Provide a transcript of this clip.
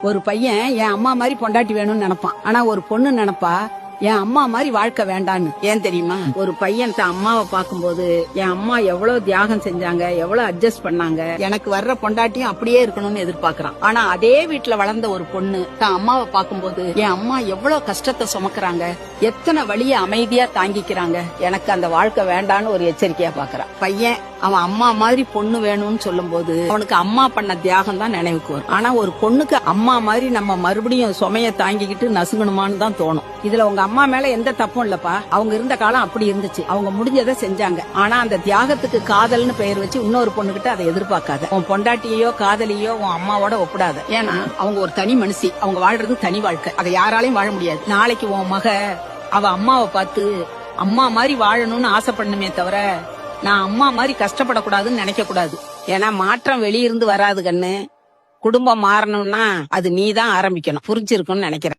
ஒரு பையன் என் அம்மா மாதிரி பொண்டாட்டி வேணும்னு நினைப்பான். ஆனா ஒரு பொண்ணு நினைப்பா என் அம்மா மாதிரி வாழ்க்கை வேண்டான்னு. ஏன் தெரியுமா? ஒரு பையன் தன் அம்மாவை பார்க்கும்போது என் அம்மா எவ்வளவு தியாகம் செஞ்சாங்க, எவ்வளவு அட்ஜஸ்ட் பண்ணாங்க, எனக்கு வர்ற பொண்டாட்டியும் அப்படியே இருக்கணும்னு எதிர்பார்க்கறான். ஆனா அதே வீட்டுல வளர்ந்த ஒரு பொண்ணு தன் அம்மாவை பார்க்கும்போது என் அம்மா எவ்வளவு கஷ்டத்தை சுமக்குறாங்க, எத்தனை வழிய அமைதியா தாங்கிக்கிறாங்க, எனக்கு அந்த வாழ்க்கை வேண்டான்னு ஒரு எச்சரிக்கையா பாக்குறான். பையன் அவன் அம்மா மாதிரி பொண்ணு வேணும்னு சொல்லும் போது அவனுக்கு அம்மா பண்ண தியாகம் தான் நினைவுக்கு வரும். ஆனா ஒரு பொண்ணுக்கு அம்மா மாதிரி நம்ம மறுபடியும் சுமைய தாங்கிக்கிட்டு நசுங்கணுமான்னு தான் தோணும். இதுல உங்க அம்மா மேல எந்த தப்பும் இல்லப்பா. அவங்க இருந்த காலம் அப்படி இருந்துச்சு, அவங்க முடிஞ்சதை செஞ்சாங்க. ஆனா அந்த தியாகத்துக்கு காதல்னு பெயர் வச்சு இன்னொரு பொண்ணுகிட்ட அதை எதிர்பார்க்காத. உன் பொண்டாட்டியோ காதலியோ உன் அம்மாவோட ஒப்பிடாத. ஏன்னா அவங்க ஒரு தனி மனுஷி, அவங்க வாழ்றது தனி வாழ்க்கை, அதை யாராலையும் வாழ முடியாது. நாளைக்கு உன் மக அவ அம்மாவை பார்த்து அம்மா மாதிரி வாழணும்னு ஆசைப்படணுமே தவிர நான் அம்மா மாதிரி கஷ்டப்படக்கூடாதுன்னு நினைக்க கூடாது. ஏன்னா மாற்றம் வெளியிருந்து வராது கண்ணு. குடும்பம் மாறணும்னா அது நீதான் ஆரம்பிக்கணும். புரிஞ்சிருக்கும்னு நினைக்கிறேன்.